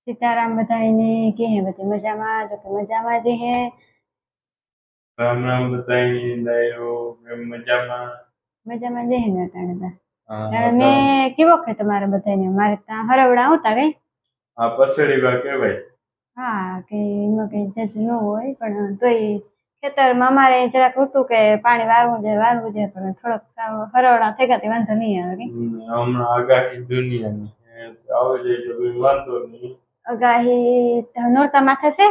सीताराम बताइने के हैं बते मजामा जो के मजामा जे है राम राम बताइए दायो मजामा मजामा जे है ना ताणे हाँ मैं केवो है तुम्हारे बताइने मारे ता हरवड़ा होता गई पसड़ी बा के भाई हाँ के एમાં કઈ જજ ન હોય પણ તોય ખેતરમાં અમારે જરાક હતું કે પાણી વારવું છે પણ થોડોક સાવ હરવડા થઈ ગયા તે વાંધો નહીં આવે કે હમણાં આગાહી દુનિયાની આવે છે તો કોઈ વાંધો નહીં અગાહી નોરતા માથે છે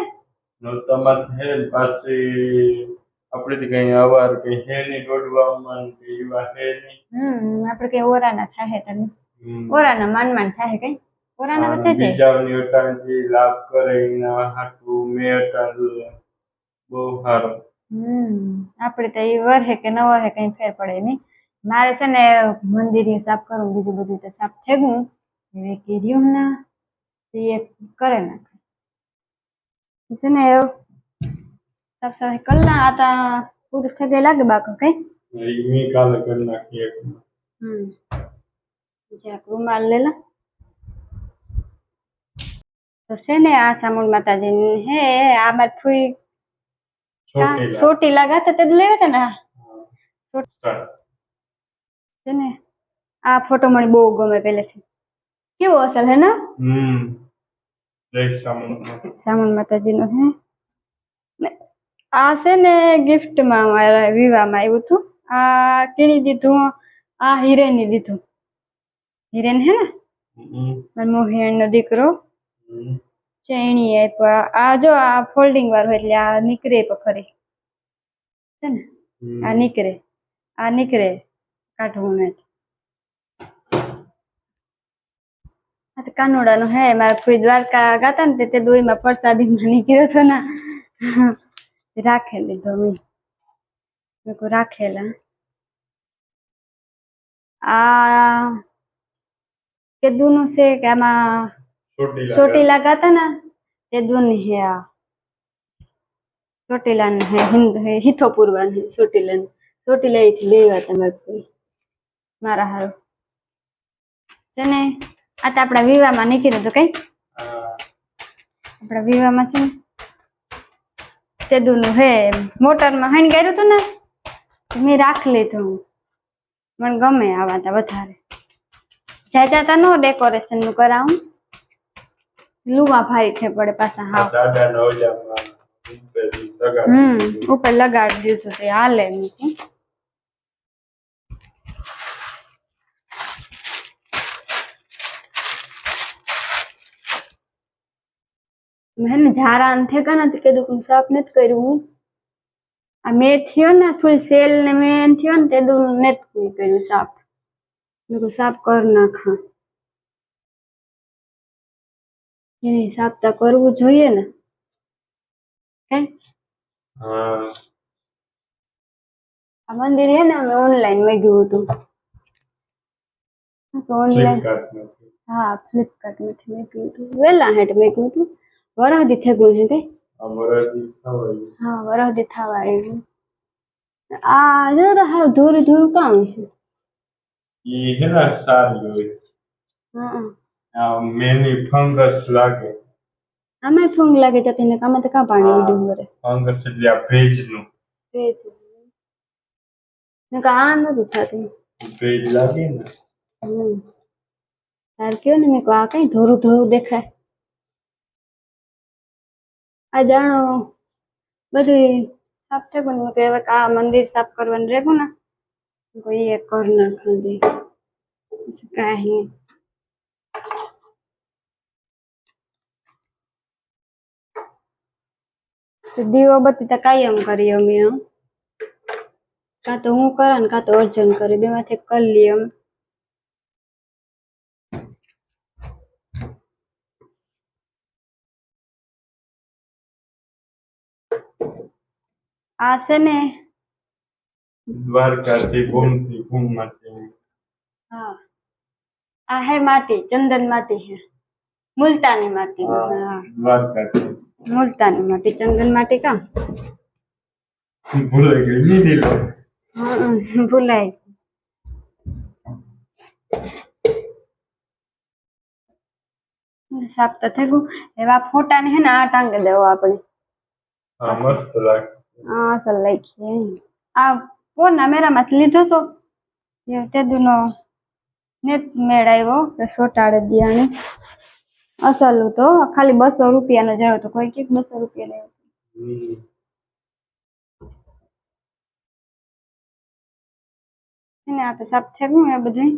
નોરતામાં હે પાછી આપણે કઈ અવાર કઈ હે નહીં દોડવામાં કે એવા હે નહીં આપણે કઈ ઓરાના થાય તમે ઓરાના માન થાય કઈ ઓરાના તો થાય બીજાની અટાણથી લાભ કરે એના હાટું મેં અટાણ બહુ સારો આપણે તો એ વરહે કે ન વરહે કઈ ફેર પડે નહીં મારે છે ને મંદિર સાફ કરવું બીજું બધું તો સાફ થઈ ગયું હવે કીધું ના એ કરે નાખે છે ને સાફ સફાઈ કરના आता પૂરું થઈ ગઈ લાગે બાકો કઈ મેં કાલે કરી નાખી એક જરાક રૂમાલ લેલા તો છે ને આ સામુંડ માતાજી હે આ બાર ફૂઈ छोटी लगा था ते लेवे था ना છે ને આ ફોટો મને બહુ ગમે પહેલેથી કેવો અસલ હે ને સામુંડ માતાજીનો હે આ છે ને ગિફ્ટમાં મારા વિવાહમાં આવ્યું હતું આ કેની દીધું આ હિરેનની દીધું હિરેન હે ને મારા મોહિયાણીનો દીકરો ચેણી આપ્યા આ જો આ ફોલ્ડિંગ વાળું એટલે આ નીકળે પખરી છે ને આ નીકળે કાઢવું નથી આ તો કાનોડાનું હે મારા કોઈ દ્વારકા ગાતા ને તે દોઈમાં પ્રસાદીમાં નીકળ્યો હતો ને રાખે લીધો મેં કો રાખેલા આ કેદુનું છે કે આમાં ચોટીલા ગાતા ને તે દુન હે આ ચોટીલા હે હિન્દ હે હિથોપુરવાન હે ચોટીલા થી લેવા તમારે કોઈ મારા હારું છે ને આ તો આપણા વિવાહમાં નીકળ્યું તો કઈ આપણા વિવાહમાં છે ને તે દુનું હે મોટરમાં હણ કર્યું હતું ને મેં રાખ લીધું મને ગમે આવા તા વધારે જાતા નો ડેકોરેશન નું કરાવું લુવા ભાઈ છે પડે પાછા હા ઉપર લગાડી દીધું તે હાલે मैंने झारा थे का ना के दुकान साफ नेत કર્યું આ મે થયો ને ફૂલ સેલ ને મે થયો ને તે દુ નેત કર્યું સાફ મેં સાફ કર નાખા એને સાફ તો કરવું જોઈએ ને હે આ મંદિર હે ને અમે ઓનલાઈન મેગ્યું હતું ઓનલાઈન હા ફ્લિપકાર્ટ માંથી મેગ્યું હતું વેલા હેટ મેગ્યું હતું વરહદી થઈ ગયું છે કઈ હા વરહદી થવા આવ્યું આ જો તો હા ધૂર કામ છે ઈ હે ને સારી હોય મેની ફંગસ લાગે આમાં ફંગ લાગે જતી ને કામ તો કા પાણી ઉડ્યું કરે ફંગસ એટલે આ ભેજનું ભેજ ને કા નતું થતું ભેજ લાગે ને તાર કયો ને મેં આ કઈ ધોરું દેખાય આ જાણો બધું સાફ થઈ ગયું કે આ મંદિર સાફ કરવાનું રહેવું ને કોઈ એ કર નાખી દે કાંઈ દીવો બત્તી તો કાયમ કરી અમે કાં તો હું કરે ને કાં તો અર્જન કરે બે માંથી કરી લઈએ અમે આ છે ને દ્વારકાથી ભૂમમાંથી હા આ હે માટી ચંદન માટી હે મુલતાની માટી હા દ્વારકાથી મુલતાની માટી ચંદન માટી કા ભૂલાઈ ગઈ નહીં દીલો ભૂલાઈ સાફ તો થઈ ગયું. એવા ફોટા ને હે ને આ ટાંગે દેવો આપણે. હા મસ્ત લાગે. હા અસલ લખીએ. આ કોના મેરામાંથી લીધો તો તે દુનો નેટ મેળ આવ્યો કે સોટાડે દિયાને અસલ તો ખાલી 200 રૂપિયાનો જ આવ્યો તો કોઈ કે 200 રૂપિયા લેવો. એને આ તો સાફ થઈ ગયું એ બધું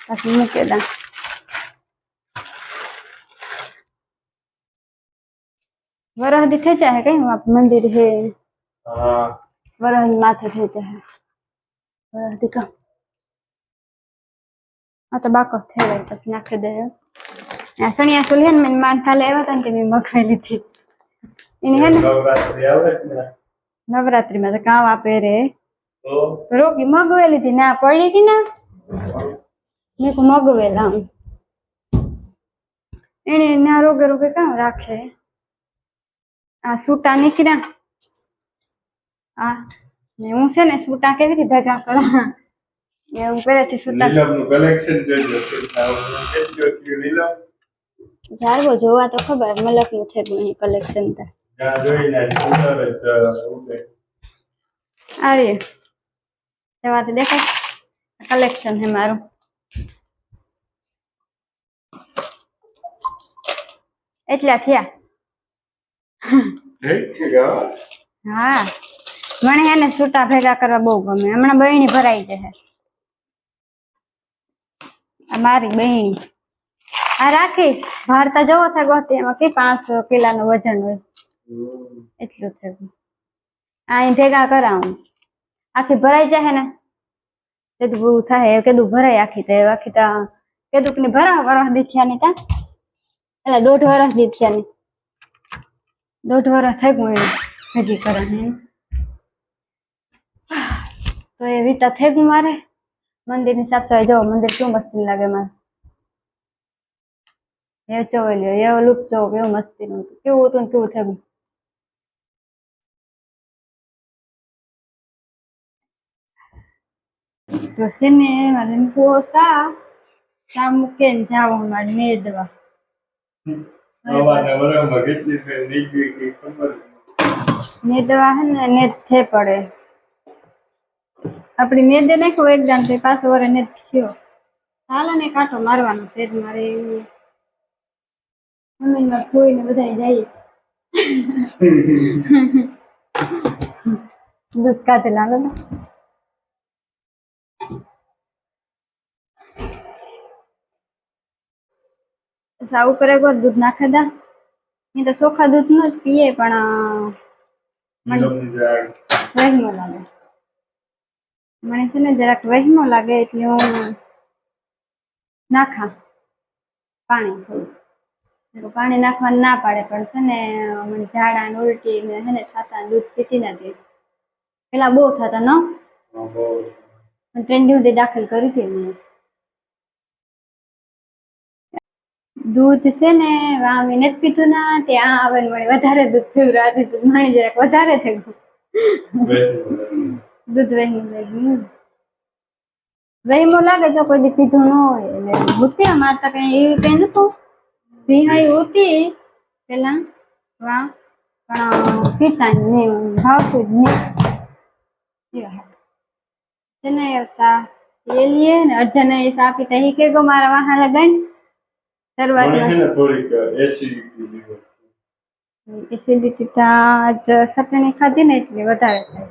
પાછું મૂકી દા. વરહદી થઈ જાય કઈ મંદિર હે. હા વરહદ માથે થઈ જાય વરહદી કા આ તો બાકો થઈ જાય પછી નાખી દે. આ સણિયા સુલિયન મને માનતા લેવા હતા ને કે મેં મગવાઈ લીધી. એને હે ને નવરાત્રી આવે ને નવરાત્રીમાં તો કામ આપે રે તો રોકી મગવાઈ લીધી ના પડી હતી ને મેં કો મગવેલા એને ના રોગે રોગે કામ રાખે. આ સૂટા નીકળ્યા આ ને હું છે ને સૂટા કેવી રીતે ભેગા કરા હું પહેલેથી સૂટા લીલમનું કલેક્શન જોજો કેટલું લીલમ જાળવો જોવા તો ખબર મલકનું થઈ ગયું કલેક્શન તો જ્યાં જોઈને સુંદર જ ઉગે. આ રે એવા તો દેખાય કલેક્શન હે મારું. એટલા થયા. હા મને એને સૂટા ભેગા કરવા બહુ ગમે. હમણાં બહેણી ભરાઈ જશે. આ મારી બહેણી આ રાખી ભારતા જવો થાય ગોતી એમાં કે 500 કિલોનું વજન હોય એટલું થયું. આ ભેગા કરાવું આખી ભરાઈ જાય ને તે પૂરું થાય કીધું ભરાય આખી તો આખી તા કીધું કે ભરાવ વરસ દીઠિયા ની તા એટલે 1.5 વર્ષ દીઠિયા ની 1.5 વર્ષ થઈ ગયું હજી કરવાની તો એ રીતા થઈ ગયું મારે. મંદિરની સાફ સફાઈ જો મંદિર કેવું મસ્તી લાગે મારે. એ ચોવે લ્યો એવો લુક જો કેવું મસ્તી નું કેવું હતું ને કેવું થયું. તો છે ને મારે સા મૂકીને જાવ મારે મેદવા મેદવા હે ને નેટ થઈ પડે આપડી મેદે નાખ્યો એકદમ થી પાછો વરે નેટ થયો. હાલો ને કાંટો મારવાનો છે મારે જમીનમાં ફોઈને બધા જઈએ દૂધ કાઢે લાલો ને સાવ કરે એકવાર દૂધ નાખે દા. એ તો ચોખા દૂધ નું જ પીએ પણ વહેમો લાગે. મને છે ને જરાક વહેમો લાગે એટલે હું નાખા પાણી થોડું પાણી નાખવાનું ના પાડે પણ છે ને મને ઝાડા ને ઉલટી ને હે ને થતા દૂધ પીતી નથી. પેલા બહુ થતા ન ટ્રેન્ડી સુધી દાખલ કરી હતી મને. દૂધ છે ને મેં નથી પીધું ના ત્યાં આવે ને મને વધારે દૂધ પીવું રાતે દૂધ મણી જરાક વધારે થઈ ગયું દૂધ વહેમો લાગે જો કોઈ દી પીધું ન હોય એટલે હોતી મારતા કઈ એવું કઈ નતું પીહાઈ હોતી પેલા વા પણ પીતા નહીં ભાવતું જ નહીં છે ને સા એ લીએ ને અર્જન એ સા પીતા એ કે ગો મારા વાહન લગાઈ શરૂઆતમાં એસિડિટી ચટણી ખાધી ને એટલે વધારે થાય.